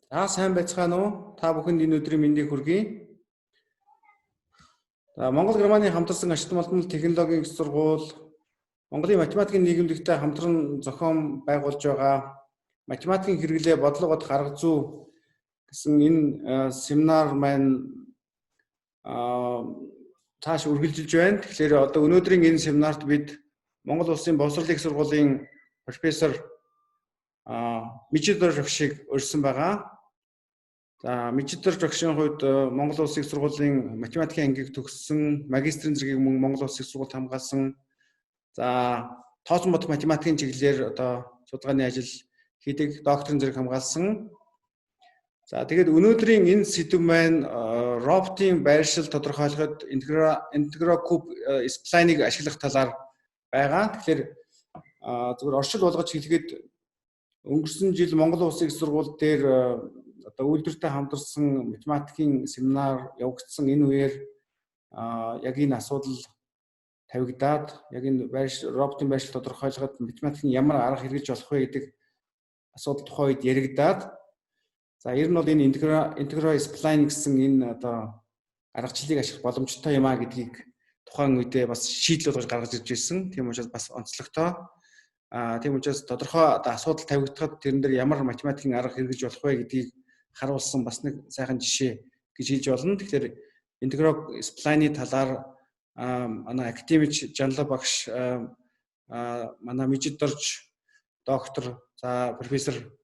Сайн байцгаана уу? Та бүхэнд энэ өдрийн мэндийг хүргэе. Монгол Германы хамтарсан ашигт малтмал технологийн их сургууль, Монголын математикийн нийгэмлэгтэй хамтран зохион байгуулж байгаа математикийн хэрэглээ бодлого бод арга зүй гэсэн энэ семинар маань цааш үргэлжилж байна. Тэгэхээр одоо өнөөдрийн энэ семинарт бид Монгол Улсын боловсролын их сургуулийн профессор Мижидор Жогшиг урьдсан байгаа. За Мижидор Жогшийн хувьд Монгол Улсын их сургуулийн математикийн ангийг төгссөн, магистрийн зэргийг мөн Монгол Улсын их сургуульд хамгаалсан. За тооцон бодох математикийн чиглэлээр одоо судалгааны ажил хийдэг, докторийн зэрэг хамгаалсан. За тэгээд өнөөдрийн энэ сэдв маань роботын байршил тодорхойлоход интегрокуб сплайныг ашиглах талаар байгаа. Тэгэхээр зөвхөн оршил болгож хэлэхэд өнгөрсөн жил Монгол Улсын их сургууль дээр одоо үйлдвэртэй хамтарсан математикийн семинар явагдсан. Энэ үеэр яг энэ асуудал тавигдаад яг энэ роботын байршил тодорхойлоход математикийн ямар арга хэрэгжилж болох вэ гэдэг асуудал тухай үед яригдаад за ер нь бол энэ интегро сплайн гэсэн энэ одоо аргачлалыг ашиглах боломжтой юм а гэдгийг тухайн үедээ бас шийдэл болгож гаргаж ирж байсан. Тийм учраас бас онцлогтой. Тийм учраас тодорхой асуудал тавигдахад тэрэн дээр ямар математикийн арга хэрэгжилж болох вэ гэдгийг харуулсан бас нэг сайхан жишээ гэж хэлж болно. Тэгэхээр интегро сплайны талаар манай академич Жанла багш манай Мижидорж доктор за профессор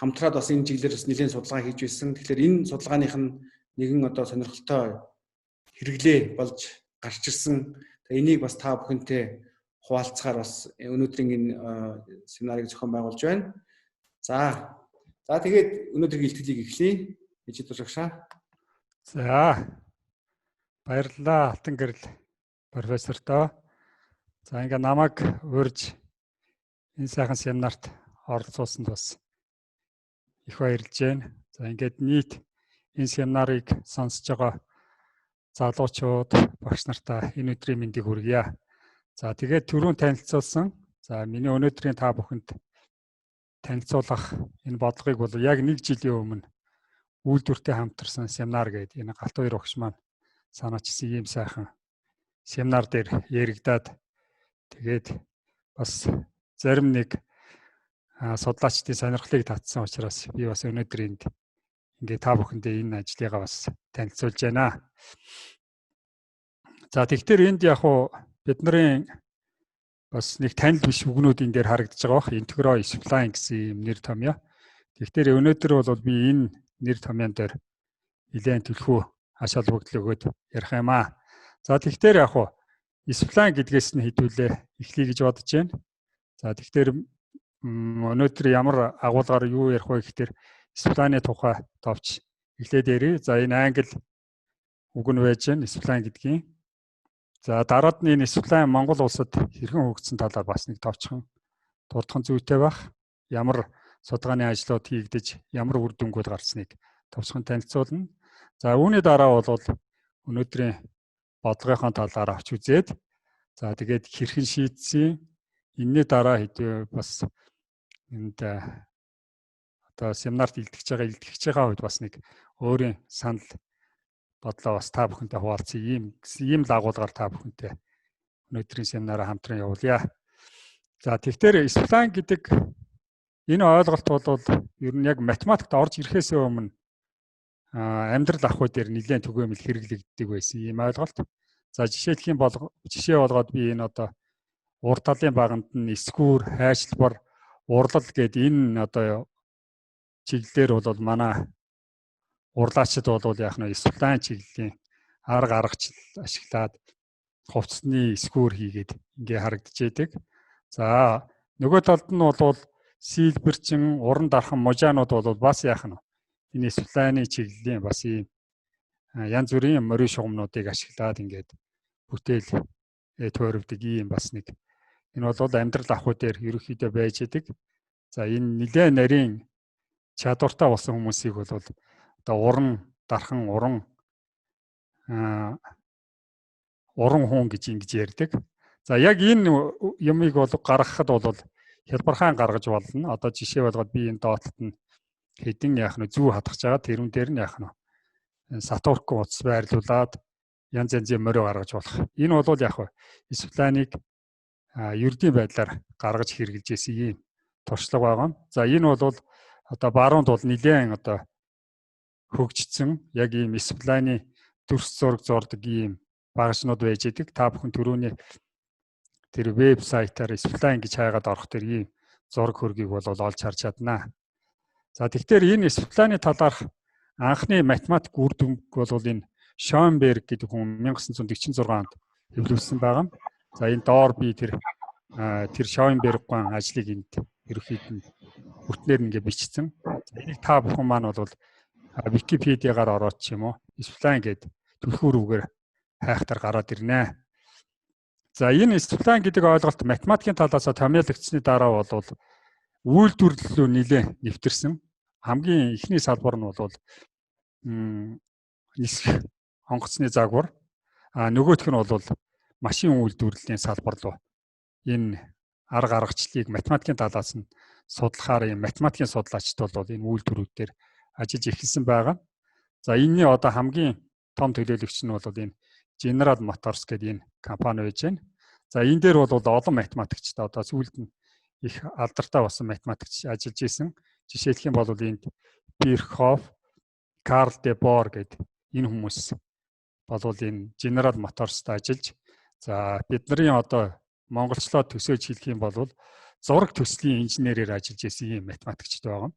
хамтраад бас энэ чиглэлээр бас нэлээд судалгаа хийж байсан. Тэгэхээр энэ судалгааных нь нэгэн одоо сонирхолтой хэрэглээ болж гарч ирсэн. Тэгээ энийг бас та бүхэнтэй хуваалцахаар бас өнөөдрийн энэ семинарыг зохион байгуулж байна. За тэгээд өнөөдрийн илтгэлийг эхлэе. Мижидор Жогшаа. За баярлалаа Алтан гэрэл профессортоо. За ингээ намайг урьж энэ сайхан семинарт оролцуулсанд бас их баярлж байна. За ингээд нийт энэ семинарыг сонсож байгаа залуучууд, багш нартаа энэ өдрийн мэндийг хүргье. За тэгээд түрүүн танилцуулсан. За миний өнөөдрийн та бүхэнд танилцуулах энэ бодлогыг бол яг 1 жилийн өмнө үйлдвэртэй хамтарсан семинар гэдэг энэ галт хоёр багш маань санаачсан ийм сайхан семинар дээр яригдаад тэгээд бас зарим нэг судлаачдын сонирхлыг татсан учраас би бас өнөөдөр энд ингээ та бүхэндээ энэ ажлыгаа бас танилцуулж байна. За тэгэхээр энд яг уу бидний бас нэг танил биш үгнүүд энэ дээр харагдаж байгаа бох. Интегро сплайн гэсэн юм нэр томьёо. Тэгэхээр өнөөдөр бол би энэ нэр томьёон дээр нэлээд төлхөө ач холбогдол өгөөд ярих юм аа. За тэгэхээр яг уу сплайн гэдгээс нь хэдүүлээ эхлэе гэж бодож байна. За тэгэхээр өнөөдөр ямар агуулгаар юу ярих вэ гэхээр сплайны тухай товч эхлээд ярив. За энэ англи үг нь байж байна сплайн гэдгийн. За дараад нь энэ сплайн Монгол улсад хэрхэн хөгжсөн талаар бас нэг товчхон дурдхан зүйтэй байх. Ямар судалгааны ажлууд хийгдэж, ямар үр дүнгууд гарсныг товчхон танилцуулна. За үүний дараа бол өнөөдрийн бодлогын талаар авч үзээд за тэгээд хэрхэн шийдсэн. Энэний дараа хэдий бас энд одоо семинарт илтгэж байгаа үед бас нэг өөрийн санал бодлоо бас та бүхэнтэй хуваалцъя. Ийм лагуулгаар та бүхэнтэй өнөөдрийн семинараа хамтран явуулъя. За тэгэхээр сплайн гэдэг энэ ойлголт бол ер нь яг математикт орж ирэхээс өмнө амьдрал ахуй дээр нэлээд түгээмэл хэрэглэгддэг байсан ийм ойлголт. За жишээлх юм бол жишээ болгоод би энэ одоо урд талын баганд нь эсгүүр, хайшлбар, урлал гэдэг энэ одоо чиглэлээр бол манай урлаачид бол яг нь сплайн чиглэлийн арга аргачлал ашиглаад хувцсны эсгүүр хийгээд ингээ харагдаж байдаг. За нөгөө талд нь бол сэлбэрчин, уран дархан мужаанууд бол бас яах нь энэ сплайны чиглэлийн бас ийм янз бүрийн морин шугамнуудыг ашиглаад ингээд бүтээл туурвдаг ийм бас нэг энэ бол амьдрал ахуй дээр ерөөхдөө байж идэг. За энэ нэлээд нарийн чадвартай болсон хүмүүсийг бол одоо уран дархан уран хүн гэж ингэж ярьдаг. За яг энэ юмыг бол гаргахад бол хялбархан гаргаж болно. Одоо жишээ болгоод би энэ доотлолт нь хэдин яах нь зүү хатгаж байгаа тэрүүн дээр нь яах нь сатуркын утас байрлуулад янз янзын морио гаргаж болох. Энэ бол яг дисциплиныг ердийн байдлаар гаргаж хэрэгжилж исэн юм туршлага байгаа. За энэ бол одоо баруунд бол нэлээд одоо хөгжсөн яг ийм дисциплины төрс зураг зурдаг ийм багшнууд байж идэг. Та бүхэн түрүүний тэр вебсайтаар дисциплин гэж хайгаад орох тэр ийм зураг хөргийг бол олж харж чаднаа. За тэгэхээр энэ дисциплины талаарх анхны математик үр дүнг бол энэ Шонберг гэдэг хүн 1946 онд хэвлүүлсэн байгаа. За энэ доор би тэр Шонберггийн ажлыг энд ерөөхдөө бүтнээр ингээ бичсэн. Энийг та бүхэн маань бол Википедиагаар ороод ч юм уу дисциплин гэдэг түлхүүр үгээр хайхтар гараад ирнэ. За энэ дисциплин гэдэг ойлголт математикийн талаас томьёологдсны дараа бол үйлдвэрлэлөө нэлээд нэвтэрсэн. Хамгийн ихний салбар нь бол нисэх онгоцны загвар. Нөгөөх нь бол машин үйлдвэрлэлийн салбар руу энэ арга аргачлалыг математикийн талаас нь судлахаар юм математикийн судлаачид бол энэ үйлдвэрүүд дээр ажиллаж эхэлсэн байгаа. За энэний одоо хамгийн том төлөөлөгч нь бол энэ General Motors гэдэг энэ компани байж байна. За энэ дээр бол олон математикчид одоо сүүлд нь их алдартай болсон математикч ажиллаж исэн. Жишээлх юм бол энд Бирхоф, Карл де Бор гэдэг энэ хүмүүс бол энэ General Motors-т ажиллаж за бидний одоо монголчлоод төсөөж хэлэх юм бол зураг төслийн инженерээр ажиллаж исэн юм математикчд байгаа.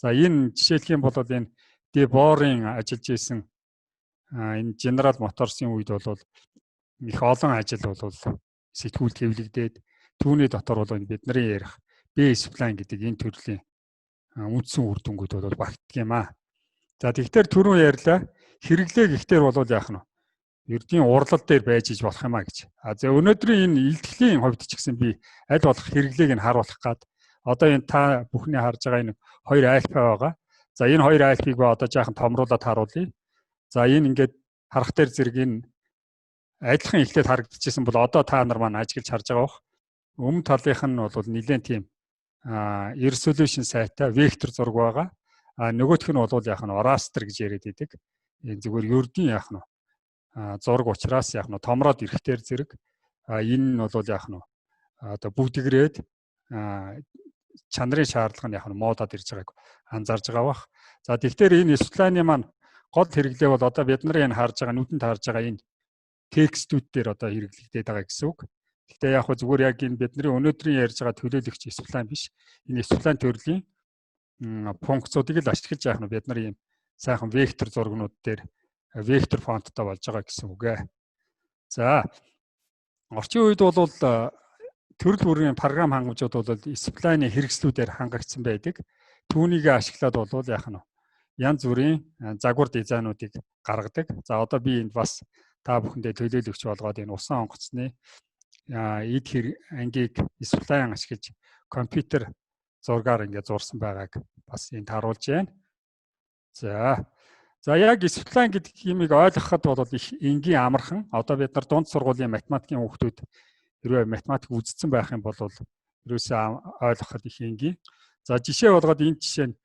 За энэ жишээлх юм бол энэ де Борын ажиллаж исэн энэ General Motors-ын үед бол их олон ажил бол сэтгүүлд хэвлэгдээд түүний дотор бол бидний ярих B-spline гэдэг энэ төрлийн үндсэн үр дүнгууд бол багтдаг юм аа. За тэгэхээр түрүү ярьлаа хэрэглээ гэхтэр бол яах нь ердийн урлал дээр байж иж болох юм аа гэж. За өнөөдрийн энэ илтгэлийн хувьд ч гэсэн би аль болох хэрэглээг нь харуулах гад одоо энэ та бүхний харж байгаа энэ хоёр альфа байгаа. За энэ хоёр альфыг одоо жаахан томруулаад харуулъя. За энэ ингээд харах дээр зэрэг энэ адилхан ихлээд харагдчихсан бол одоо та нар маань ажиглаж харж байгаа бох. Өмнө талынх нь бол нэлээд тийм resolution сайтай вектор зураг байгаа. Нөгөөх нь бол яах нь raster гэж яриад идэг. Энэ зүгээр ердийн яах нь зураг учраас яах нь томроод ирэхтэр зэрэг энэ нь бол яах нь одоо бүгдгрээд чанарын шаардлага нь яах нь модод ирж байгааг анзаарж байгаа бах. За тэгэхээр энэ дисциплины маань гол хэрэглээ бол одоо бид нарын энэ харж байгаа нүдэнд харж байгаа энэ текстүүд дээр одоо хэрэглэгдээд байгаа гэсэн үг. Гэхдээ яг хөө зүгээр яг энэ бидний өнөөдрийн ярьж байгаа төлөөлөгч дисциплин биш. Энэ дисциплин төрлийн функцуудыг л ашиглаж яах нь бид нар ийм сайхан вектор зургнууд дээр вектор фонттой болж байгаа гэсэн үг ээ. За орчин үед бол төрөл бүрийн програм хангамжууд бол дисциплины хэрэгслүүдээр хангагдсан байдаг. Түүнийг ашиглаад бол яах нь янз бүрийн загвар дизайнуудыг гаргадаг. За одоо би энд бас та бүхэндээ төлөөлөгч болгоод энэ усан онгоцны эд ангийг дисциплин ашиглаж компьютер зургаар ингээд зурсан байгааг бас энд харуулж байна. За яг дисциплин гэдэг юмыг ойлгоход бол их энгийн амархан. Одоо бид нар дунд сургуулийн математикийн хүүхдүүд хэрвээ математик үзсэн байх юм бол ерөөсөө ойлгоход их энгийн. За жишээ болгоод энэ жишээ нь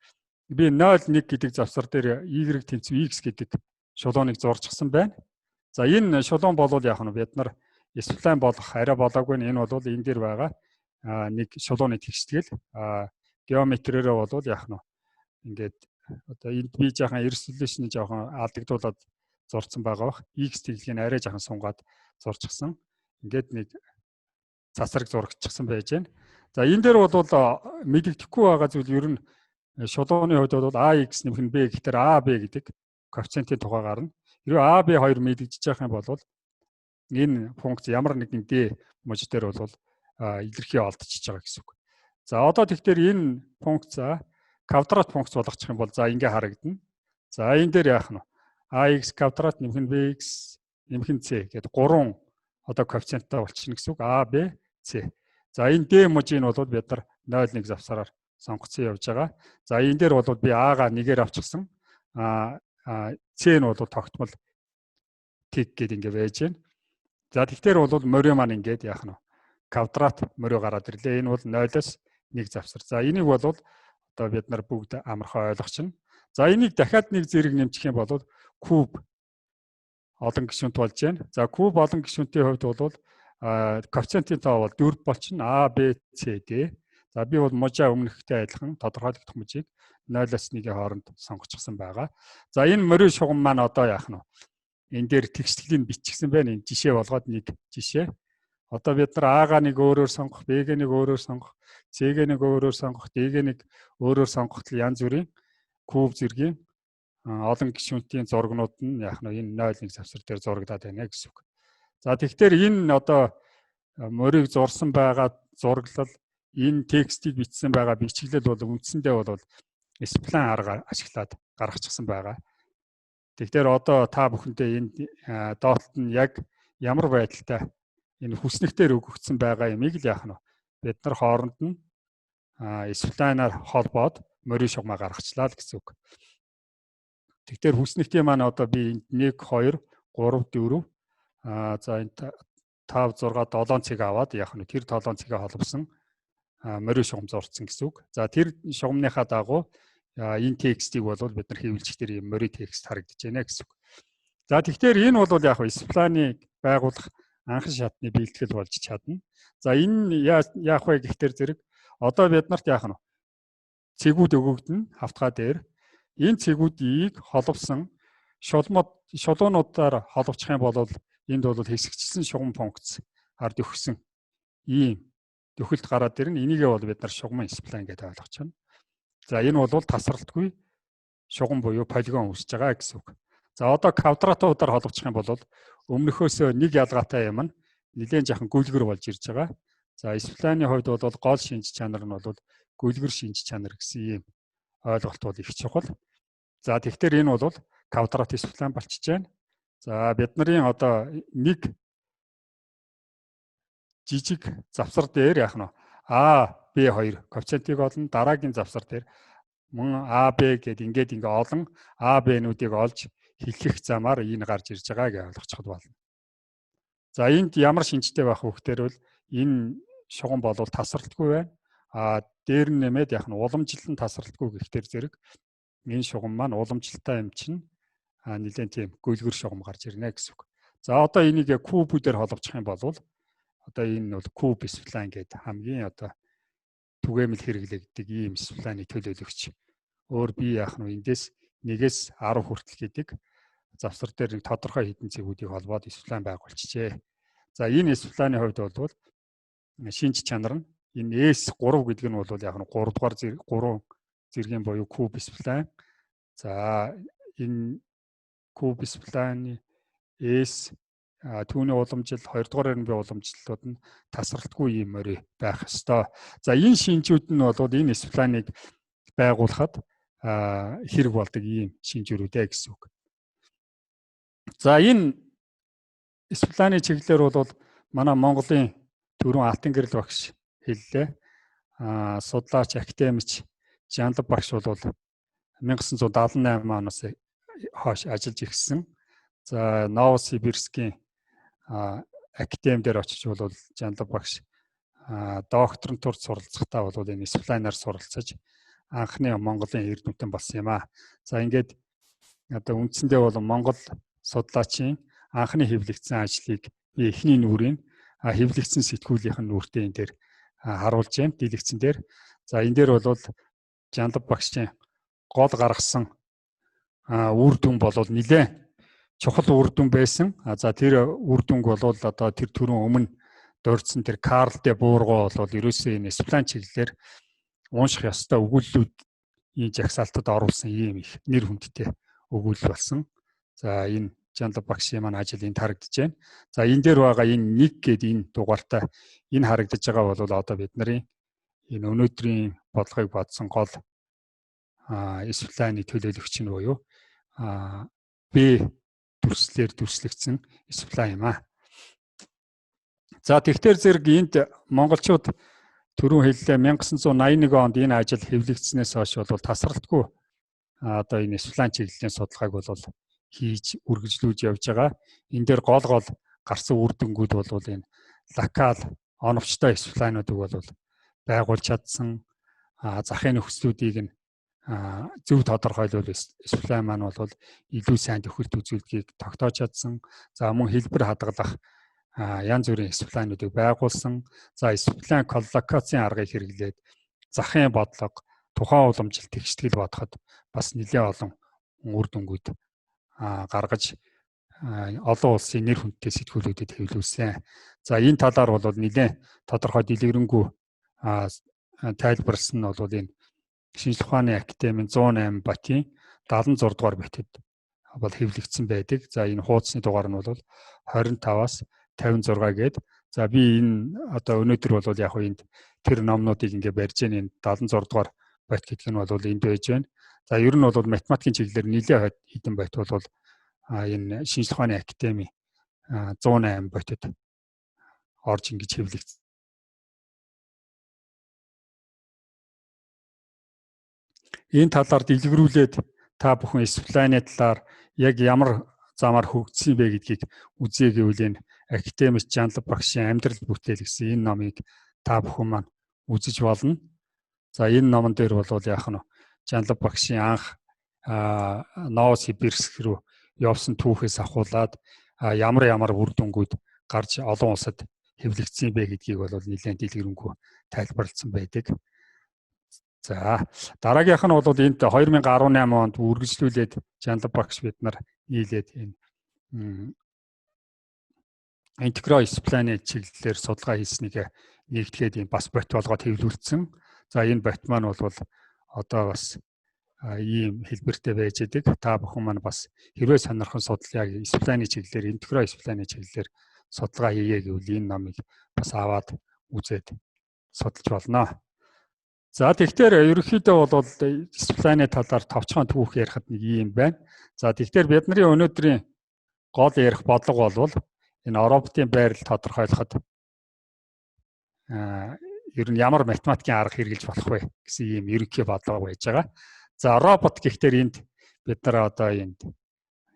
би 0.1 гэдэг завсар дээр y тэнцүү x гэдэг шулууныг зурчихсан байна. За энэ шулуун бол яг нь бид нар дисциплин болох арай болоогүй энэ бол энэ дээр байгаа нэг шулууны тэгштгэл геометрээрээ бол яг нь ингээд одоо энд би жаахан resolution жаахан алдагдуулаад зурцсан байгаа бах. X тэглийг арай жаахан сунгаад зурчихсан. Ингээд нэг цасраг зурагчсан байж байна. За энэ дээр бол мэдэгдэхгүй байгаа зүйл ер нь шулууны хувьд бол AX нэмэх нь B гэхээр AB гэдэг коэффициентийн тухай гарна. Хэрвээ AB2 мэдэгдэж байгаа юм бол энэ функц ямар нэгэн D мож дээр бол илэрхий олдчихж байгаа гэсэн үг. За одоо тэгэхээр энэ функц квадрат функц болгочих юм бол за ингээ харагдана. За энэ дээр яах нь AX квадрат нэмэх нь BX нэмэх нь C гэдэг 3 одоо коэффициенттай болчихно гэсэн үг. A, B, C. За энэ D мужийг бол бид нар 0.1 завсараар сонгоцсон явж байгаа. За энэ дээр бол би А-га 1-ээр авчихсан. C нь бол тогтмол тик гэдэг ингээ байж байна. За тэгэхээр бол морио маань ингээд яах нь квадрат морио гараад ирлээ. Энэ бол 0-оос 1 завсар. За энийг бол одоо бид нар бүгд амархан ойлгох чинь. За энийг дахиад нэг зэрэг нэмчих юм бол куб олон гишүүнт болж байна. За куб олон гишүүнтийн хувьд бол коэффициентийн тоо бол 4 болчихно. А, Б, С, Д. За би бол можаа өмнөхтэй адилхан тодорхойлогдох мужийг 0-аас 1-ийн хооронд сонгочихсон байгаа. За энэ мөрийн шугам маань одоо яах нь вэ? Энэ дээр тэгшлэгийг бичсэн байна. Энэ жишээ болгоод нэг жишээ. Одоо бид нар А-га нэг өөрөөр сонгох, Б-г нэг өөрөөр сонгох, С-г нэг өөрөөр сонгох, Д-г нэг өөрөөр сонгох янз бүрийн куб зэргийн олон гишүүнтийн зургнууд нь яах нь энэ 0-1 завсар дээр зурагдаад байна гэсэн үг. За тэгэхээр энэ одоо мөрийг зурсан байгаа зураглал, энэ текстийг бичсэн байгаа бичиглэл бол үндсэндээ бол сплайн арга ашиглаад гаргачихсан байгаа. Тэгэхээр одоо та бүхэндээ энэ доотлолт нь яг ямар байдалтай энэ хүснэгтээр өгөгдсөн байгаа юмыг л яах нь бид нар хооронд нь сплайнаар холбоод мөрийн шугамаа гаргачлаа л гэсэн үг. Тэгэхээр хүснэгтийн маань одоо би энд 1 2 3 4 за энэ 5 6 7 цэг аваад яах нь тэр 7 цэгээ холбосон мөрийн шугам зурцсан гэсэн үг. За тэр шугамныхаа дагуу энэ текстийг бол бид нар хэвлэлч дээр юм мөрийн текст харагдаж байна гэсэн үг. За тэгэхээр энэ бол яах вэ? Сплайныг байгуулах анхан шатны бэлтгэл болж чадна. За энэ яах вэ гэхээр зэрэг одоо бид нарт яах нь цэгүүд өгөгдөн хавтгай дээр энэ цэгүүдийг холбосон шулуунуудаар холбочих юм бол энд бол хэсэгчсэн шугам функц ард өгсөн ийм төхөлт гараад ирнэ. Энийгээ бол бид нар шугамын сплайн гэдэг ойлгож байна. За энэ бол тасралтгүй шугам буюу полигон үүсэж байгаа гэсэн үг. За одоо квадратуудаар холбочих юм бол өмнөхөөсөө нэг ялгаатай юм нь нэлээд жахан гүйлгэр болж ирж байгаа. За сплайны хувьд бол гол шинж чанар нь бол гүйлгэр шинж чанар гэсэн ийм ойлголт бол их чухал. За тэгэхээр энэ бол квадрат сплайн болчихж байна. За бид нарын одоо нэг жижиг завсар дээр яах нь А, Б2 коэффициентийг олно, дараагийн завсар дээр мөн А, Б гэд ингээд олон А, Б-нүүдийг олж хэлэх замаар энэ гарч ирж байгааг ойлгочиход болно. За энд ямар шинжтэй байх вэ гэхээр бол энэ шугам бол тасралтгүй байна. Дээр нь нэмээд яах нь уламжлалт тасралтгүй гэхтэр зэрэг энэ шугам маань уламжлалтай юм чинь нэлээд тийм гүйлгэр шугам гарч ирнэ гэсэн үг. За одоо энийг кубүүдээр холбочих юм бол одоо энэ бол куб сплайн гэдэг хамгийн одоо түгээмэл хэрэглэгддэг ийм сплайны төлөөлөгч. Өөр би яах нь эндээс 1-ээс 10 хүртэл гэдэг завсар дээр нэг тодорхой хэдэн цэгүүдийг холбоод сплайн байгуулчихжээ. За энэ сплайны хувьд бол шинж чанар нь энэ S3 гэдэг нь бол яг нь 3 дугаар 3 зэргийн буюу куб сплайн. За энэ куб сплайны S түүний уламжил 2 дугаар RNB уламжлалууд нь тасралтгүй юм мөрий байх ёстой. За энэ шинжүүд нь бол энэ сплайныг байгуулахад хэрэг болдог ийм шинжүүрүүдээ гэсэн үг. За энэ сплайны чиглэлээр бол манай Монголын түрүүн Алтан гэрэл багш хэллээ. Судлаач академич Жанлав багш бол 1978 оноос хойш ажиллаж ирсэн. За Новосибирскийн академи дээр очиж бол Жанлав багш докторантурт суралцахдаа бол энэ сплайнаар суралцаж анхны Монголын эрдэмтэн болсон юм аа. За ингээд одоо үндсэндээ бол Монгол судлаачийн анхны хэвлэгдсэн ажлыг би эхний нүрийн хэвлэгдсэн сэтгүүлийнх нь нүртэй энэ дээр харуулж байна. Дэлгэцэн дээр. За энэ дээр бол Жанлав багшийн гол гаргасан үр дүн бол нэлээд чухал үр дүн байсан. За тэр үр дүнг бол одоо тэр түрүүн өмнө дурдсан тэр Карл де Буурго бол ерөөсөө энэ сплайн чиглэлээр унших ёстой өгүүллүүд энэ жагсаалтад оруулсан ийм их нэр хүндтэй өгүүлэл болсон. За энэ Жанлав багшийн маань ажил энд харагдаж байна. За энэ дээр байгаа энэ нэг гээд энэ дугаартай энэ харагдаж байгаа бол одоо бид нарын энэ өнөөдрийн бодлогыг бодсон гол сплайны төлөөлөгч нь буюу Б дүрслэлээр дүрслэгдсэн сплайн юм аа. За тэгэхээр зэрэг энд монголчууд түрүүн хэллээ 1981 онд энэ ажил хэвлэгдснээс хойш бол тасралтгүй одоо энэ сплайн чиглэлийн судалгааг бол хийж үргэлжлүүлж явж байгаа. Энэ дээр гол гарсан үр дүнгууд бол энэ локал оновчтой сплайнуудыг бол байгуулж чадсан. захын нөхцлүүдийг нь зөв тодорхойлвол supply маань бол илүү сайн төхөлт үзүүлдгийг тогтоож чадсан. За мөн хэлбэр хадгалах янз бүрийн supply-нуудыг байгуулсан. За supply коллокацийн аргыг хэрэглээд захын бодлого, тухайн уламжлалт тэгштгэл бодоход бас нэлээд олон үр дүнгууд гаргаж олон улсын нэр хүндтэй сэтгүүлүүдэд хэвлүүлсэн. За энэ талаар бол нэлээд тодорхой дэлгэрэнгүй тайлбарлсан нь бол энэ Шинжлэх ухааны академийн 108 Батийн 76 дугаар битэд бол хэвлэгдсэн байдаг. За энэ хуудасны дугаар нь бол 25-аас 56 гээд. За би энэ одоо өнөөдөр бол яг хөө энд тэр номнуудыг ингээ барьж байна. Энэ 76 дугаар бат гэдэг нь бол энд байж байна. За ер нь бол математикийн чиглэлээр нэлээд хэдэн бат бол энэ Шинжлэх ухааны академи 108 батэд орж ингэж хэвлэгдсэн. Энэ талаар дэлгэрүүлээд та бүхэн supply-ны талаар яг ямар замаар хөгжсөн бэ гэдгийг үзье гэвэл энэ академик Жанлав багшийн амьдрал бүтээл гэсэн энэ номыг та бүхэн маань үзэж болно. За энэ номон дээр бол яах нь Жанлав багшийн анх Новосибирск рүү явсан түүхээс ахуулаад ямар үр дүнгууд гарч олон улсад хэвлэгдсэн бэ гэдгийг бол нэлээд дэлгэрэнгүй тайлбарлсан байдаг. За дараагийнх нь бол энд 2018 онд үргэлжлүүлээд Жанлав багш бид нар нийлээд энэ интеграл supply-ны чиглэлээр судалгаа хийснийг нэгтгэхэд энэ бас бот болгоод хэвлүүлсэн. За энэ бот маань бол одоо бас ийм хэлбэртэй байж идэг. Та бүхэн маань бас хэрвээ сонирхон судлаа supply-ны чиглэлээр интеграл supply-ны чиглэлээр судалгаа хийе гэвэл энэ номыг бас аваад үзээд судалж болно. За тэгэхээр ерөнхийдөө бол supply-ны талаар товчхон түүх ярихад нэг юм байна. За тэгэхээр бидний өнөөдрийн гол ярих бодлого бол энэ роботын байрлал тодорхойлоход ер нь ямар математикийн арга хэрэгжилж болох вэ гэсэн ийм ерөнхий бодлого байж байгаа. За робот гэхдээ энд бид нар одоо энд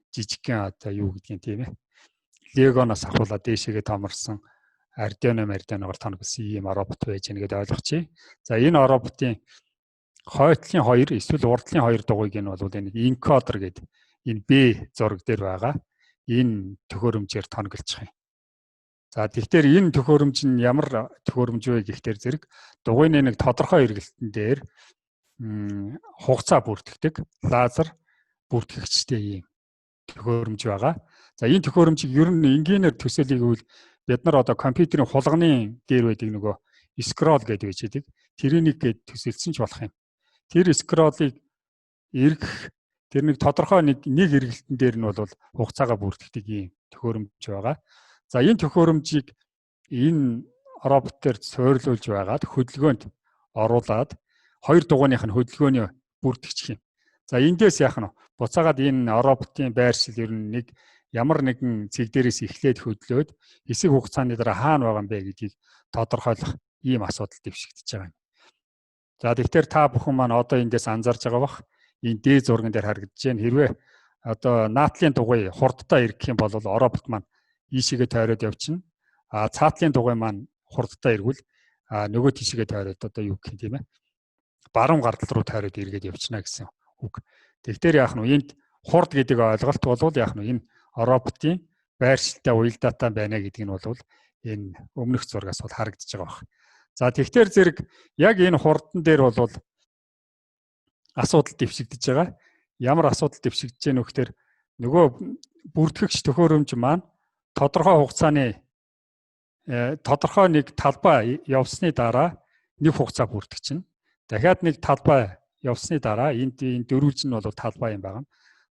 жижигхэн одоо юу гэдгийг тийм ээ. Легоноос ахуулаад дээшээгээ томорсон Ардуиногоор тоногдсон ийм робот байж байгаа гэдээ ойлгочихъя. За энэ роботын хойтлын 2 эсвэл урдлын 2 дугуйг нь бол энэ энкодер гэдэг энэ B зураг дээр байгаа. Энэ төхөөрөмжөөр тоногдчих юм. За тэгэхээр энэ төхөөрөмж нь ямар төхөөрөмж вэ гэхээр зэрэг дугуйны нэг тодорхой эргэлтэн дээр хугацаа бүртгэдэг лазер бүртгэгчтэй ийм төхөөрөмж байгаа. За энэ төхөөрөмжийг ер нь энгийнээр төсөөлөе гэвэл бид нар одоо компьютерийн хулганы дээр байдаг нөгөө scroll гэдэг байж байдаг. Тэрийг төсөөлсөн ч болох юм. Тэр scroll-ыг эргэх тэр нэг тодорхой нэг эргэлтэн дээр нь бол хугацаагаа бүртгэдэг ийм төхөөрөмж байгаа. За энэ төхөөрөмжийг энэ робот дээр суйрлуулж байгаад хөдөлгөөнд оруулаад 2 дугуйных нь хөдөлгөөний бүртгэгч юм. За эндээс яах нь буцаагаад энэ роботын байршил ер нь нэг ямар нэгэн цэг дээрээс эхлээд хөдлөөд хэсэг хугацааны дараа хаана байгаа юм бэ гэдгийг тодорхойлох ийм асуудал дэвшигдэж байгаа юм. За тэгэхээр та бүхэн маань одоо эндээс анзаарж байгаа бах энэ D зурган дээр харагдаж байна. Хэрвээ одоо наатлын дугуй хурдтай эргэх юм бол робот маань ийшээгээ тойроод явчихна. Цаатлын дугуй маань хурдтай эргвэл нөгөө тийшээгээ тойроод одоо юу гэх юм тийм ээ. Баруун гардал руу тойроод эргээд явчихна гэсэн үг. Тэгэхээр яах нь энд хурд гэдэг ойлголт бол яах нь энэ роботын байршилтай уялдаатай байна гэдг нь бол энэ өмнөх зургаас бол харагдаж байгаа баг. За тэгэхээр зэрэг яг энэ хурдан дээр бол асуудал дэвшигдэж байгаа. Ямар асуудал дэвшигдэж байна вэ гэхээр нөгөө бүртгэгч төхөөрөмж маань тодорхой хугацааны тодорхой нэг талбай явсны дараа нэг хугацаа бүртгэж чинь. Дахиад нэг талбай явсны дараа энэ дөрвөлж нь бол талбай юм байна.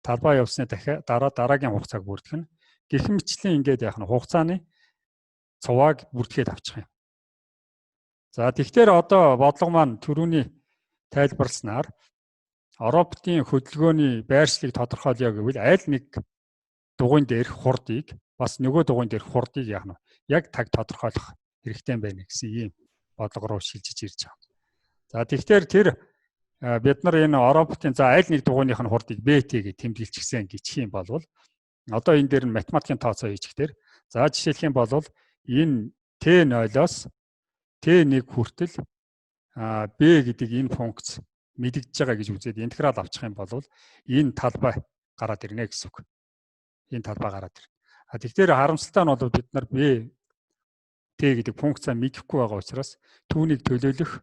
Талбай явсны дараа дараагийн хугацааг бүртгэх нь гэх мэтчлэн ингээд яах нь хугацааны цувааг бүртгээд авчих юм. За тэгэхээр одоо бодлого маань түрүүний тайлбарласнаар роботын хөдөлгөөний байршлыг тодорхойлё гэвэл аль нэг дугуйн дээрх хурдыг бас нөгөө дугуйн дээрх хурдыг яах нь яг таг тодорхойлох хэрэгтэй байна гэсэн ийм бодлого руу шилжиж ирж байгаа. За тэгэхээр тэр бид нар энэ роботын за аль нэг дугуйных нь хурдыг BT гэж тэмдэглэчихсэн гिचх юм бол одоо энэ дээр нь математикийн тооцоо хийчихээр за жишээлх юм бол энэ T0-оос T1 хүртэл B гэдэг энэ функц мэдэгдэж байгаа гэж үзээд интеграл авчих юм бол энэ талбай гараад ирнэ гэсэн үг. Энэ талбай гараад ирнэ. Тэгэхээр харамсалтай нь бол бид нар B T гэдэг функцаа мэдэхгүй байгаа учраас түүнийг төлөөлөх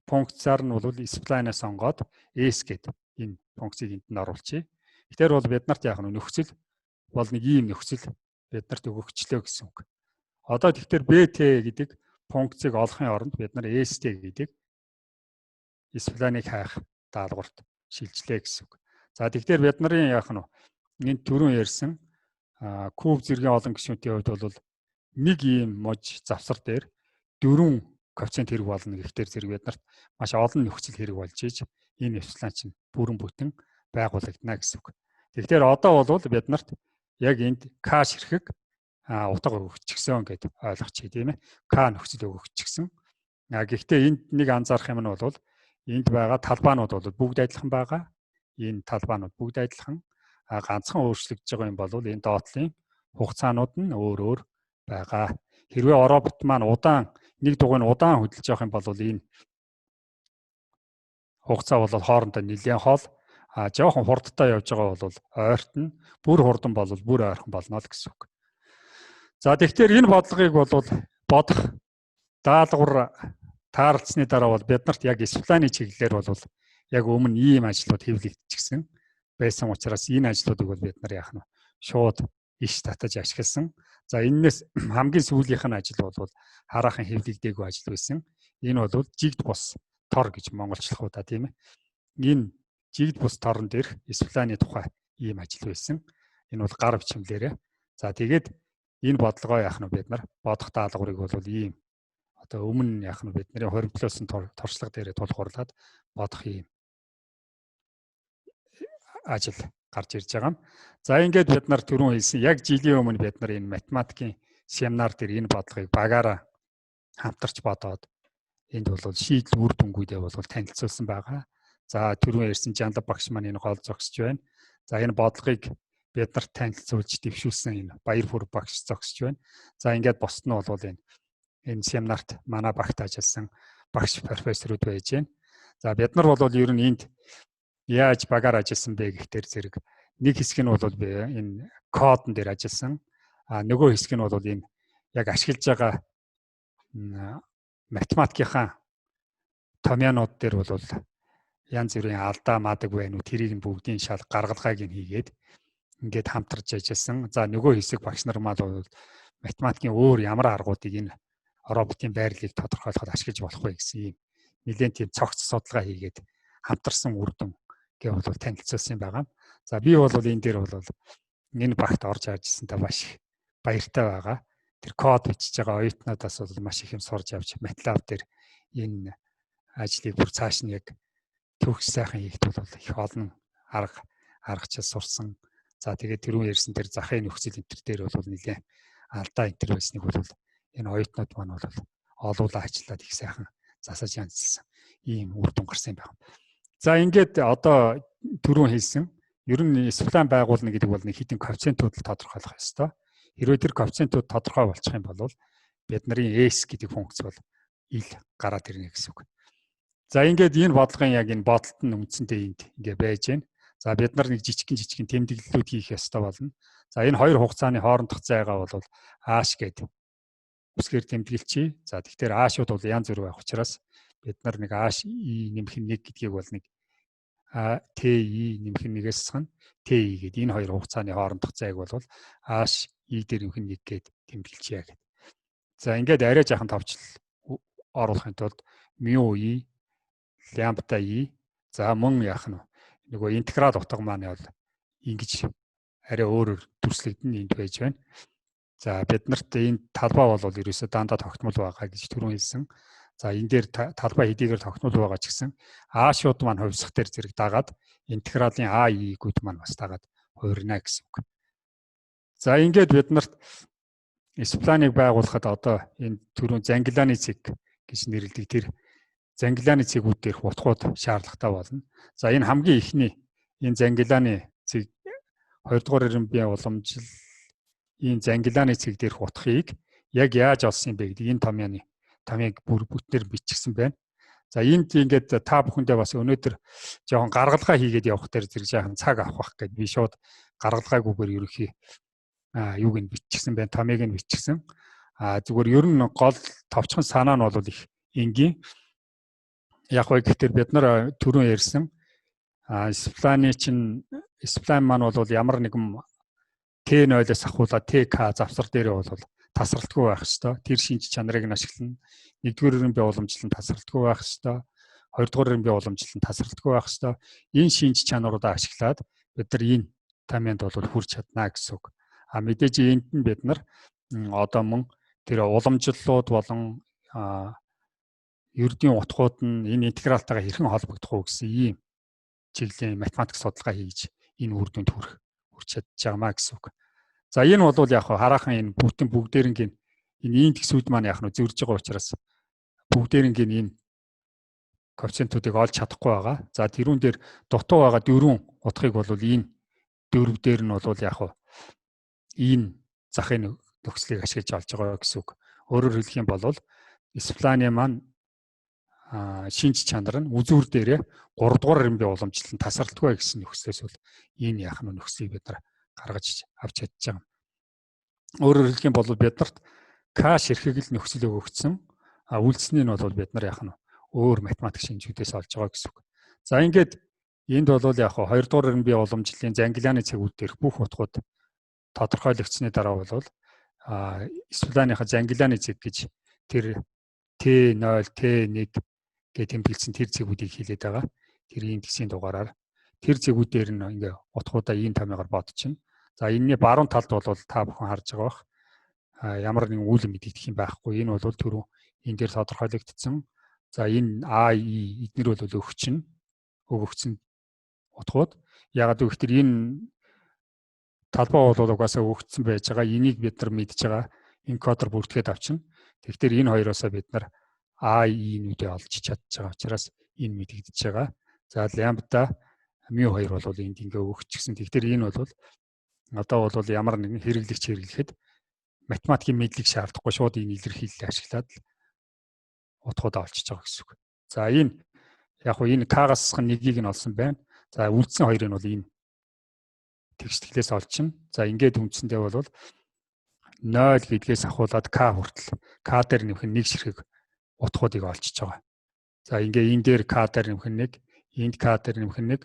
функцаар нь бол spline-аас онгоод S гэдэг энэ функцийг энд нь оруулчихъя. Тэгэхээр бол бид нарт яг нөхцөл бол нэг ийм нөхцөл бид нарт өгөгчлөө гэсэн үг. Одоо тэгэхээр BT гэдэг функцийг олохын оронд бид нар ST гэдэг spline-ыг хайх даалгаварт шилжлээ гэсэн үг. За тэгэхээр бид нарын яг энэ түрүүн ярьсан куб зэргийн олон гишүүнтийн хувьд бол нэг ийм мож завсар дээр 4 коэффициент хэрэг болно гэхтэр зэрэг бид нарт маш олон нөхцөл хэрэг болж ийж энэ эвслайн чинь бүрэн бүтэн байгуулагдана гэсэн үг. Тэгэхээр одоо бол бид нарт яг энд К ширхэг утга өгөгдчихсөн гэдээ ойлгочих тийм ээ. К нөхцөл өгөгдчихсэн. Гэхдээ энд нэг анзаарах юм нь бол энд байгаа талбайнууд бол бүгд адилхан байгаа. Энэ талбайнууд бүгд адилхан. Ганцхан өөрчлөгдөж байгаа юм бол энэ доотлын хугацаанууд нь өөр өөр байгаа. Хэрвээ робот маань нэг дугуйн удаан хөдөлж явах юм бол энэ хугацаа бол хоорондоо нэлээд хол жоохон хурдтай явж байгаа бол ойртон, бүр хурдан бол бүр ойрхон болно л гэсэн үг. За тэгэхээр энэ бодлогыг бол бодох даалгавар таарлцсны дараа бол бид нарт яг spline чиглэлээр бол яг өмнө ийм ажлууд хэвлэгдчихсэн байсан учраас энэ ажлуудыг бол бид нар яах нь шууд иш татаж ашигласан. За энэс хамгийн сүүлийнх нь ажил бол хараахан хэвлэгдээгүй ажил байсан. Энэ бол жигд бус тор гэж монголчлох удаа тийм ээ. Энэ жигд бус торон дээрх spline тухай ийм ажил байсан. Энэ бол гар бичмлээрээ. За тэгээд энэ бодлогоо яах нь бид нар бодох даалгаврыг бол ийм одоо өмнө яах нь бидний хоримтлуулсан туршлага дээрээ тулгуурлаад бодох ийм ажил гарч ирж байгаа. За ингээд бид нар түрүүн хэлсэн яг жилийн өмнө бид нар энэ математикийн семинар дээр энэ бодлогыг багаараа хамтарч бодоод энд бол шийдэл үр дүнгуудээ бол танилцуулсан байгаа. За түрүүн ярьсан Жанлав багш маань энэ гол зогсож байна. За энэ бодлогыг бид нарт танилцуулж дэвшүүлсэн энэ Баярпүр багш зогсож байна. За ингээд босд нь бол энэ семинарт манай багт ажилласан багш профессоруд байж байна. За бид нар бол ер нь энд яаж багаар ажилласан бэ гэхтэр зэрэг нэг хэсэг нь бол энэ кодн дээр ажилласан. Нөгөө хэсэг нь бол энэ яг ашиглаж байгаа математикийнхаа томьёонууд дээр бол янз бүрийн алдаа мадаг байна уу тэрийг бүгдийн шал гаргалгааг нь хийгээд ингээд хамтарч ажилласан. За нөгөө хэсэг багш нар мал бол математикийн өөр ямар аргуудыг энэ роботын байрлалыг тодорхойлоход ашиглаж болох вэ гэсэн юм нэлээд тийм цогц судалгаа хийгээд хамтарсан үр дүн гэж бол танилцуулсан байгаа. За би бол энэ дээр бол энэ багт орж ажилласан та маш баяртай байгаа. Тэр код бичиж байгаа оюутнуудаас бол маш их юм сурж авч MATLAB дээр энэ ажлыг бүр цааш нь яг төгс сайхан хийхэд бол их олон аргачлал сурсан. За тэгээд түрүүн ярьсан тэр захын нөхцөл энтер дээр бол нэлээд алдаа энтер байсныг бол энэ оюутнууд маань бол олуулаа ажиллаад их сайхан засаж янзлсан ийм үр дүн гарсан юм байна. За ингээд одоо түрүүн хэлсэн ер нь spline байгуулна гэдэг бол нэг хэдин коэффициентүүд л тодорхойлох ёстой. Хэрвээ тэр коэффициентүүд тодорхой болчих юм бол бид нарын S гэдэг функц бол ил гараад ирнэ гэсэн үг. За ингээд энэ бодлогын яг энэ бодолт нь үндсэндээ энд ингээ байж байна. За бид нар нэг жижигхэн тэмдэглэлүүд хийх ёстой болно. За энэ хоёр хугацааны хоорондох зайгаа бол H гэдэг үсгээр тэмдэглэчихье. За тэгэхээр H-ууд бол янз бүр байх учраас бид нар нэг H нэмэх нь 1 гэдгийг бол нэг TI нэмэх нь 1-ээс хань TI гэдэг энэ хоёр хугацааны хоорондох зайг бол H дээр нэмэх нь 1 гэд тэмдэглэчихье гэдэг. За ингээд арай жаахан товчлол оруулахын тулд mu I лямбда I за мөн яах нь нөгөө интеграл утга маань бол ингэж арай өөрөөр дүрслэгдэн энд байж байна. За бид нарт энэ талбай бол ерөөсөө дандаа тогтмол байгаа гэж түрүүн хэлсэн. За энэ дээр талбай хэдийгээр тогтмол байгаа ч гэсэн А-шууд маань хувьсах дээр зэрэг дагаад интегралын AI-гүүд маань бас дагаад хуурна гэсэн үг. За ингээд бид нарт spline-ыг байгуулахад одоо энэ түрүүн зангилааны цэг гэж нэрлэдэг тэр зангилааны цэгүүд дээрх утгууд шаардлагатай болно. За энэ хамгийн ихний энэ зангилааны цэг 2 дугаар ирэмбийн уламжил энэ зангилааны цэг дээрх утгыг яг яаж олсон юм бэ гэдэг энэ томьёог бүр бүтнээр бичигдсэн байна. За энд ингээд та бүхэндээ бас өнөөдөр жоохон гаргалгаа хийгээд явах дээр зэрэг жаахан цаг авах гэж би шууд гаргалгаагүйгээр ерөнхий юуг нь биччихсэн байна. Томыг нь биччихсэн. Зүгээр ер нь гол товчхон санаа нь бол их энгийн. Яг вэ гэхдээ бид нар түрүүн ярьсан Сплайн маань бол ямар нэгэн Т0-оос ахуулаад ТК завсар дээр бол тасралтгүй байх ёстой. Тэр шинж чанарыг нь ашиглана. Нэгдүгээр бие уламжлал нь тасралтгүй байх ёстой. Хоёрдугаар бие уламжлал нь тасралтгүй байх ёстой. Энэ шинж чанаруудаа ашиглаад бид нар энэ тамианд бол хүрч чадна гэсэн үг. Мэдээж энд нь бид нар одоо мөн тэр уламжлалууд болон ердийн утгууд нь энэ интегралтайгаа хэрхэн холбогдох вэ гэсэн ийм чиглэлийн математик судалгаа хийж энэ үр дүнд хүрч чадчихмаа гэсэн үг. За энэ бол яг хараахан энэ бүгдээрнгийн энэ индексүүд маань яг нь зөрж байгаа учраас бүгдээрнгийн энэ коэффициентуудыг олж чадахгүй байгаа. За тэрүүн дээр дутуу байгаа дөрвөн утгыг бол энэ дөрв дээр нь бол яг энэ захын нөхцөлийг ашиглаж олж байгаа гэсэн үг. Өөрөөр хэлэх юм бол Спланы маань шинж чанар нь үзүүр дээрээ 3 дугаар бие уламжлал нь тасралтгүй гэсэн нөхцлөөс бол энэ яах нь нөхцөлийг бид нар гаргаж авч чадж байгаа. Өөрөөр хэлэх юм бол биднэрт К ширхэг нөхцөл өгөгдсөн. Үйлдэлсний нь бол бид нар яах нь өөр математик шинжүүдээс олж байгаа гэсэн үг. За ингээд энд бол яг 2 дугаар бие уламжлалын зангилааны цэгүүд дээрх бүх утгууд тодорхойлогдсны дараа бол Спланыхаа зангилааны цэг гэж тэр Т0, Т1 гэж тэмдэглэсэн тэр цэгүүдийг хэлээд байгаа. Тэр индексийн дугаараар тэр цэгүүдээр нь ингээ утгуудаа ийм томьёогоор бодчихно. За энэний баруун талд бол та бүхэн харж байгаа бах. Ямар нэгэн үйл мэдэгдэх юм байхгүй. Энэ бол түрүү энэ дээр тодорхойлогдсон. За энэ АИ эднэр бол өгөгдсөн утгууд. Ягаад гэвэл энэ талбай бол угаасаа өгөгдсөн байж байгаа. Энийг бид нар мэдж байгаа. Энкодер бүртгээд авчна. Тэгэхээр энэ хоёроосоо бид нар АИ-нүүдээ олж чадж байгаа учраас энэ мэдэгдэж байгаа. За лямбда μ2 бол энд ингээ өгөгдчихсэн. Тэгэхээр энэ бол одоо бол ямар нэгэн хэрэглэгч хэрэглэхэд математикийн мэдлэг шаардахгүй шууд энэ илэрхийлэлийг ашиглаад утгуудаа олчиж байгаа гэсэн үг. За энэ яг хөө энэ К-гасхан нэгийг нь олсон байна. За үлдсэн хоёрыг нь бол энэ тэгштэглээс олчихно. За ингээд үндсэндээ бол 0 гэдгээс ахуулаад К хүртэл К дээр нэмэх нь 1 ширхэг утгуудыг олчиж байгаа. За ингээ энэ дээр К дээр нэмэх нь 1, энд К дээр нэмэх нь 1,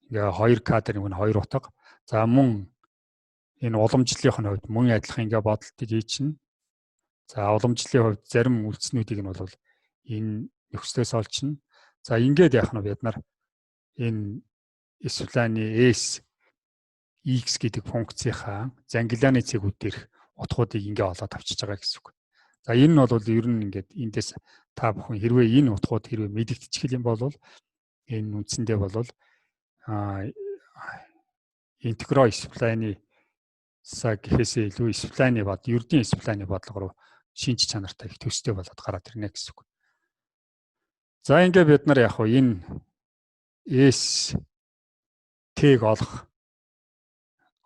ингээ 2 К дээр нэмэх нь 2 утга. За мөн энэ уламжлалын хувьд мөн адилхан ингээ бодолтыг хийчихнэ. За уламжлалын хувьд зарим үлдснүүдийг нь бол энэ нөхцлөөс олчихно. За ингээд яах нь бид нар энэ Спланы S X гэдэг функцийнхаа зангилааны цэгүүд дээрх утгуудыг ингээ олоод авчиж байгаа гэсэн үг. За энэ нь бол ер нь ингээд эндээс та бүхэн хэрвээ энэ утгууд хэрвээ мэдэгдчих юм бол энэ үндсэндээ бол интегро Спланы гэхээсээ илүү Спланы бод ердийн Спланы бодлого руу шинж чанартай их төстэй болоод гараад ирнэ гэсэн үг. За ингээ бид нар яг энэ S T-г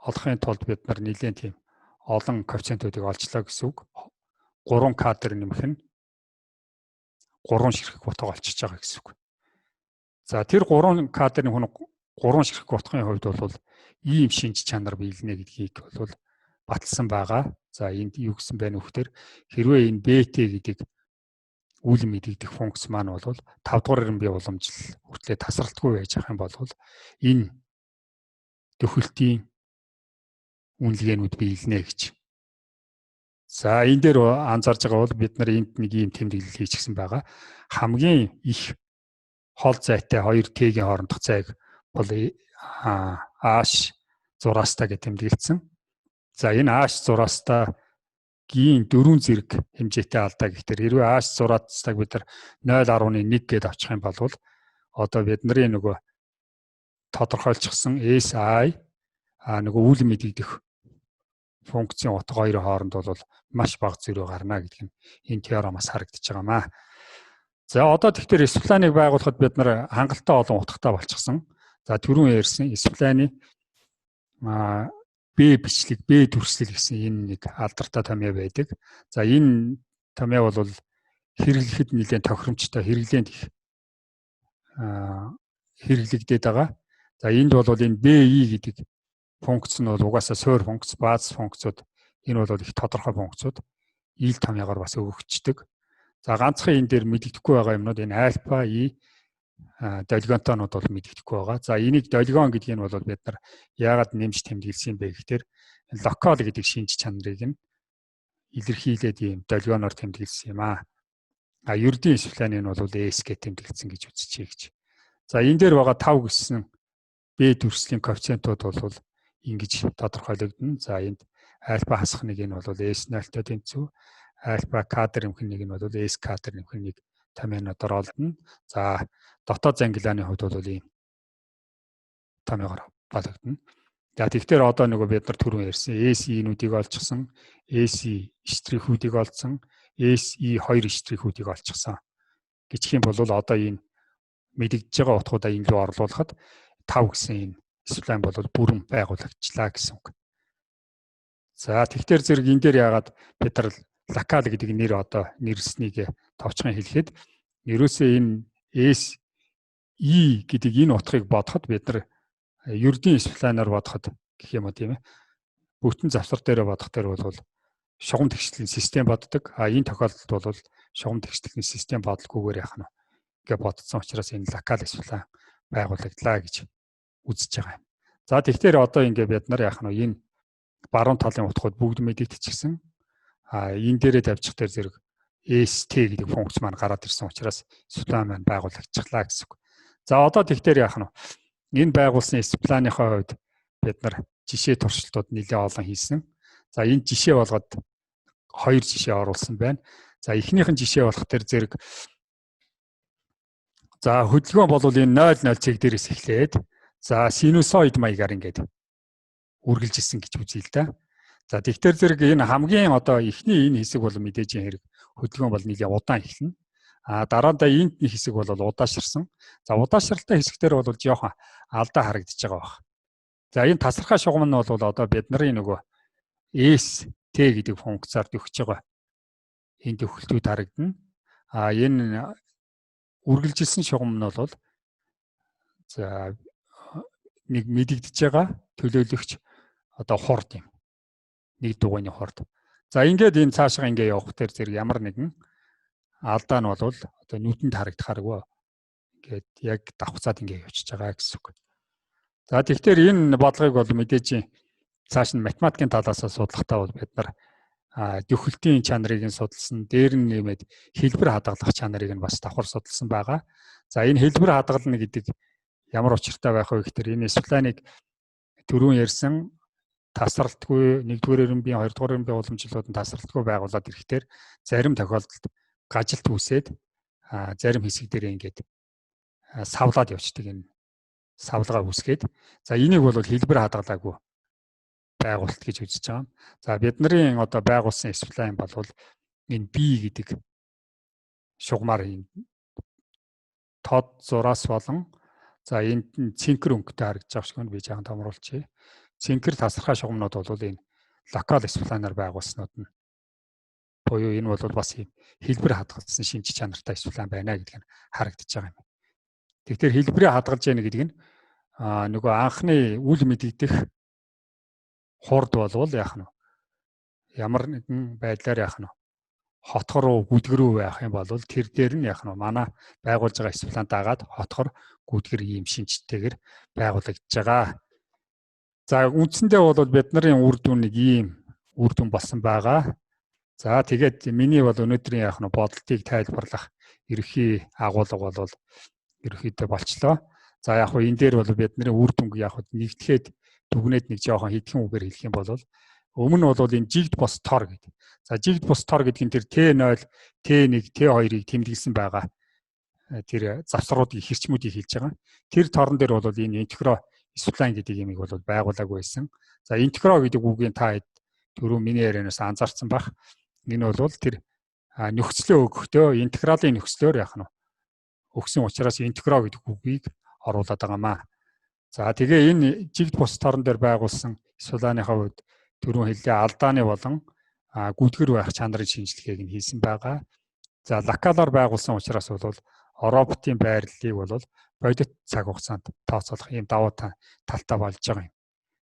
олохын тулд бид нар нэлээд тийм олон коэффициентуудыг олжлоо гэсэн үг. 3К дээр нэмэх нь 3 ширхэг утга олчиж байгаа гэсэн үг. За тэр 3К дээр нэмэх нь 3 ширхэг утгын хувьд бол ийм шинж чанар биелнэ гэдгийг бол баталсан байгаа. За энд юу гэсэн байна вэ гэхээр хэрвээ энэ БТ гэдэг үйл мэдэгдэх функц маань бол 5 дугаар бие уламжлал хүртлээр тасралтгүй байж байгаа юм бол энэ төхөлтийн үнэлгээнүүд биелнэ гэж. За энэ дээр анзаарж байгаа бол бид нар энд нэг ийм тэмдэглэл хийчихсэн байгаа. Хамгийн их хол зайтай 2Т-ийн хоорондох зайг бол H6-тай гэж тэмдэглэсэн. За энэ H6-гийн 4 зэрэг хэмжээтэй алдаа гэхээр хэрвээ H6-ыг бид нар 0.1 гэдээ авчих юм бол одоо бидний нөгөө тодорхойлчихсан SI нөгөө үйл мэдэгдэх функцийн утга хоёрын хооронд бол маш бага зөрүү гарна гэдэг нь энэ теоремоос харагдаж байгаамаа. За одоо тэгэхээр Спланыг байгуулахад бид нар хангалттай олон утгатай болчихсон. За түрүүн ярьсан Спланы Б бичлэг, Б төрслөл гэсэн энэ нэг алдартай томьёо байдаг. За энэ томьёо бол хэрэглэхэд нэлээд тохиромжтой, хэрэглээнд их хэрэглэгдээд байгаа. За энд бол энэ BI гэдэг функц нь бол угаасаа суур функц, бааз функцуд энэ бол их тодорхой функцуд ил томьёогоор бас өгөгддөг. За ганцхан энэ дээр мэдэгдэхгүй байгаа юмнууд энэ альфа, долгионтонууд бол мэдэгдэхгүй байгаа. За энийг долгион гэдгийг нь бол бид нар яагаад нэмж тэмдэглэсэн бэ гэхээр локал гэдэг шинж чанарыг нь илэрхийлээд ийм долгионоор тэмдэглэсэн юм аа. Ердийн суфлааны нь бол S гэж тэмдэглэсэн гэж үзчихье гэж. За энэ дээр байгаа 5 гэсэн B дүрслийн коэффициентууд бол ингэж тодорхойлогдно. За энд альфа хасах нэг нь бол S0-той тэнцүү, альфа кадр нэмэх нэг нь бол S кадр нэмэх нэг томьёоноор олдно. За дотоод зангилааны хувьд бол ийм томьёогоор болгогдно. За тэгэхээр одоо нөгөө бид нар түрүүн ярьсан SE-нүүдийг олчихсан, SE штрихүүдийг олцсон, SE2 штрихүүдийг олчихсан. Гिचх юм бол одоо энэ мэдэгдэж байгаа утгуудаа энэ рүү орлуулахад 5 гэсэн энэ сплайн бол бүрэн байгуулагчлаа гэсэн үг. За тэгэхээр зэрэг энэ дээр яагаад бид нар локал гэдэг нэр одоо нэрлсэнийг товчхон хэлэхэд ерөөсөө энэ SE гэдэг энэ утгыг бодоход бид нар ердийн сплайнаар бодоход гэх юм уу тийм ээ. Бүтэн завсар дээр бодох дээр бол шугам тэгшлийн систем боддог. Энэ тохиолдолд бол шугам тэгшлийн систем бодлоггүйгээр яах нь гэж бодсон учраас энэ локал сплайн байгуулагдлаа гэж үзэж байгаа юм. За тэгэхээр одоо ингээд бид нар яах нь энэ баруун талын утгууд бүгд мэдэгдчихсэн. Энэ дээрээ тавьчих дээр зэрэг ST гэдэг функц маань гараад ирсэн учраас сплайн маань байгуулагдчихлаа гэсэн үг. За одоо тэгэхээр яах нь энэ байгуулсан сплайныхаа хувьд бид нар жишээ туршилтууд нэлээд олон хийсэн. За энэ жишээ болгоод 2 жишээ оруулсан байна. За эхнийх нь жишээ болох төр зэрэг за хөдөлгөөн бол энэ 0,0 цэг дээрээс эхлээд за синусоид маягаар ингээд үргэлжилсэн гэж үзье л да. За тэгэхээр зэрэг энэ хамгийн одоо эхний энэ хэсэг бол мэдээж хэрэг хөдөлгөөн бол нэлээд удаан эхэлнэ. Дараадаа энд нэг хэсэг бол удаашрсан. За удаашралтай хэсгээр бол жоохон алдаа харагдаж байгаа баг. За энэ тасархай шугам нь бол одоо бид нарын нөгөө ST гэдэг функцаар төгсөж байгаа. Энд төвхөлтүүд харагдана. Энэ үргэлжилсэн шугам нь бол за нэг мэдэгдэж байгаа төлөөлөгч одоо хурд юм. Нэг дугуйны хурд. За ингээд энэ цаашаа ингээд явах дээр зэрэг ямар нэгэн алдаа нь бол одоо нүдэнд харагдахааргүй ингээд яг давхцаад ингээд явчихж байгаа гэсэн үг. За тэгэхээр энэ бодлогыг бол мэдээж цааш нь математикийн талаас судлахтаа бол бид нар төвхөлтийн чанарыг нь судалсан, дээр нь нэмээд хэлбэр хадгалах чанарыг нь бас давхар судалсан байгаа. За энэ хэлбэр хадгална гэдэг ямар учиртай байх вэ гэхээр энэ сплайныг түрүүн ярьсан тасралтгүй 1-р эренбийн 2-р эренбийн уламжлалууд нь тасралтгүй байгуулад ирэхээр зарим тохиолдолд гажилт үүсээд зарим хэсэг дээр ингээд савлаад явчихдаг энэ савлгаа үүсгээд за энийг бол хэлбэр хадгалаагүй байгуулалт гэж үзэж байгаа. За бидний одоо байгуулсан сплайн бол энэ B гэдэг шугамар энэ тод зураас болон за энд нь цэнхэр өнгөтэй харагдаж байгаа шиг би жаахан томруулчихъя. Цэнхэр тасархай шугамнууд бол энэ локал сплайнаар байгуулснууд нь буюу энэ бол бас хэлбэр хадгалсан шинж чанартай сплайн байна гэдэг нь харагдаж байгаа юм. Тэгэхээр хэлбэрээ хадгалж яах гэдэг нь нөгөө анхны үл мэдэгдэх хурд болвол яах нь ямар нэгэн байдлаар яах нь хотхор руу гүдгэр рүү байх юм бол тэр дээр нь яах нь манай байгуулж байгаа сплайн дагаад хотхор гүдгэр ийм шинжтэйгээр байгуулагдж байгаа. За үндсэндээ бол бид нарын үр дүн нэг ийм үр дүн болсон байгаа. За тэгээд миний бол өнөөдрийн яах нь бодолтыг тайлбарлах ерхий агуулга бол ерөөхдөө болчлоо. За яг хөө энэ дээр бол бидний үр дүнг яг хөө нэгтгэхэд дүгнээд нэг жоохон хэдхэн үгээр хэлэх юм бол өмнө бол энэ жигд бос тор гэдэг. За жигд бос тор гэдэг нь тэр T0, T1, T2-ыг тэмдэглэсэн байгаа. Тэр завсруудын хэрчмүүдийг хэлж байгаа. Тэр торон дээр бол энэ интегро сплайн гэдэг юмыг бол байгуулаагүй байсан. За интегро гэдэг үгийн та түрүү миний ярианаас анзаарсан бах. Энэ бол тэр нөхцлөө өгөхдөө интегралын нөхцлөөр яах нь өгсөн учраас интегро гэдэг үгийг оруулаад байгаамаа. За тэгээ энэ жигд бус торон дээр байгуулсан сплайныхаа хувьд түрүүн хэллээ алдааны болон гүдгэр байх чанарын шинжилгээг нь хийсэн байгаа. За локалаар байгуулсан учраас бол роботын байрлалыг бол бодит цаг хугацаанд тооцоолох ийм давуу талтай болж байгаа юм.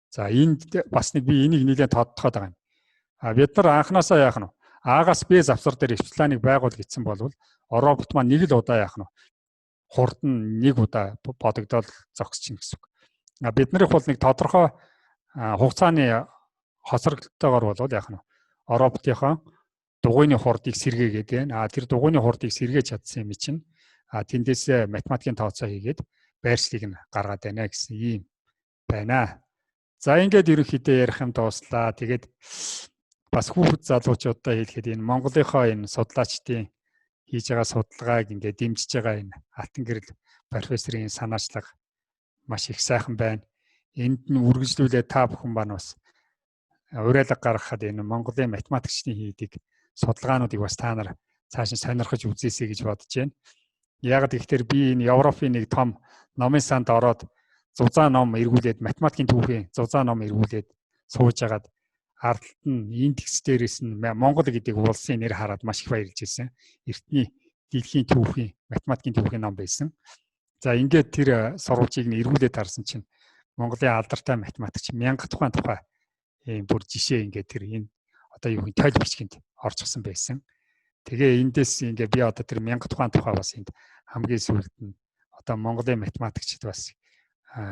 За энд бас нэг би энийг нэлээд тодтогоод байгаа юм. Бид нар анханасаа яах нь А-гаас Б завсар дээр H-планыг байгуул гэсэн бол робот маань нэг л удаа яах нь хурд нь нэг удаа бодогдоод зогсчихно гэсэн үг. Биднийх бол нэг тодорхой хугацааны хоцрогдолтойгоор бол яах нь роботынхаа дугуйны хурдыг сэргээгээд байна. Тэр дугуйны хурдыг сэргээж чадсан юм чинь тэндээс математикийн тооцоо хийгээд байршлыг нь гаргаад байна гэсэн ийм байна. За ингээд ерөнхийдөө ярих юм дууслаа. Тэгээд бас хүүхэд залуучуудаа хэлэхэд энэ Монголынхоо энэ судлаачдын хийж байгаа судалгааг ингээд дэмжиж байгаа энэ Алтан гэрэл профессорын санаачлага маш их сайхан байна. Энд нь үргэлжлүүлээд та бүхэн маань бас уриалга гаргахад энэ Монголын математикчдын хийдэг судалгаануудыг бас та нар цааш нь сонирхож үзээсэй гэж бодож байна. Яг тэгэхээр би энэ Европын нэг том номын санд ороод зузаан ном эргүүлээд математикийн түүхийн зузаан ном эргүүлээд сууж агаад ардталт нь индекс дээрээс нь Монгол гэдэг улсын нэр хараад маш их баярлж ирсэн. Эртний дэлхийн түүхийн математикийн түүхийн ном байсан. За ингээд тэр сурвалжийг нь эргүүлээд харсан чинь Монголын алдартай математикч Мянга тухайн тухай ийм бүр жишээ ингээд тэр энэ одоо юу гэх тойл бичгэнд орчихсон байсан. Тэгээ эндээс ингээд би одоо тэр Мянга тухайн тухай бас энд хамгийн сүүлд нь одоо Монголын математикчид бас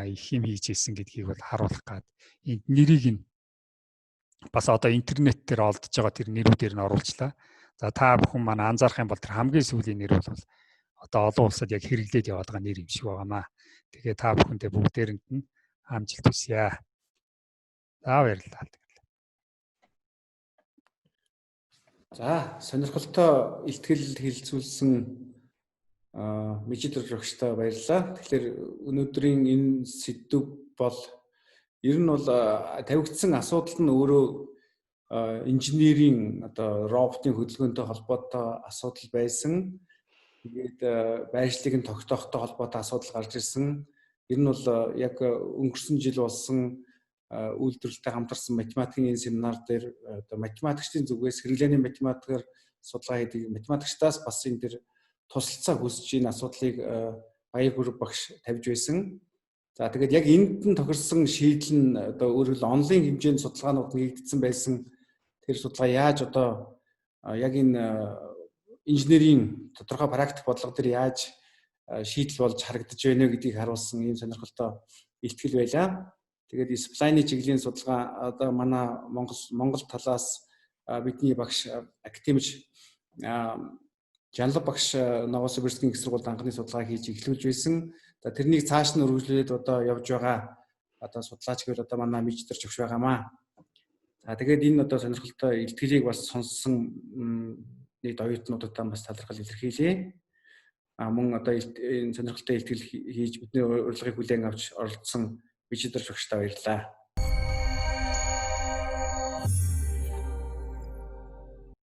их юм хийж ирсэн гэдгийг бол харуулах гад энд нэрийг нь бас одоо интернет дээр олдож байгаа тэр нэрүүдээр нь оруулчлаа. За та бүхэн маань анзаарах юм бол тэр хамгийн сүүлийн нэр бол одоо олон улсад яг хэрэглээд яваад байгаа нэр юм шиг байгаамаа. Тэгээ та бүхэндээ бүгдээрэнд нь амжилт хүсье. За баярлалаа. За сонирхолтой ихтгэл хэлэлцүүлсэн Мижидэр багштай баярлалаа. Тэгэхээр өнөөдрийн энэ сэдв бол ер нь бол тавигдсан асуудал нь өөрөө инженерийн одоо роботын хөдөлгөөнтэй холбоотой асуудал байсан. Тэгээд байршлыг нь тогтоохтой холбоотой асуудал гарч ирсэн. Ер нь бол яг өнгөрсөн жил болсон үйлдвэрлэлтэй хамтарсан математикийн семинар дээр одоо математикчдын зүгээс хэрэглээний математикаар судалгаа хийдэг математикчдаас бас энэ дэр тусалцаа хүсэж энэ асуудлыг Баяр багш тавьж байсан. За тэгээд яг энд нь тохирсон шийдэл нь одоо өөрөөр онлайн хэмжээнд судалгаанууд нэгдсэн байсан. Тэр судалгаа яаж одоо яг энэ инженерийн тодорхой практик бодлого дээр яаж шийдэл болж харагдаж байна гэдгийг харуулсан ийм сонирхолтой ихтгэл байлаа. Тэгээд Сплайны чиглэлийн судалгаа одоо манай Монгол талаас бидний багш академич Жанлав багш Новосибирскийн их сургуульд анхны судалгаа хийж эхлүүлж байсан. За тэрнийг цааш нь үргэлжлүүлээд одоо явж байгаа одоо судлаач гэвэл одоо манай Мижидэр багш байгаамаа. За тэгээд энэ одоо сонирхолтой ихтгэлийг бас сонссон нийт оюутнуудад бас талархал илэрхийлье. Мөн одоо энэ сонирхолтой ихтгэл хийж бидний урилгыг хүлээн авч оролцсон Мижидэр багштай баярлалаа.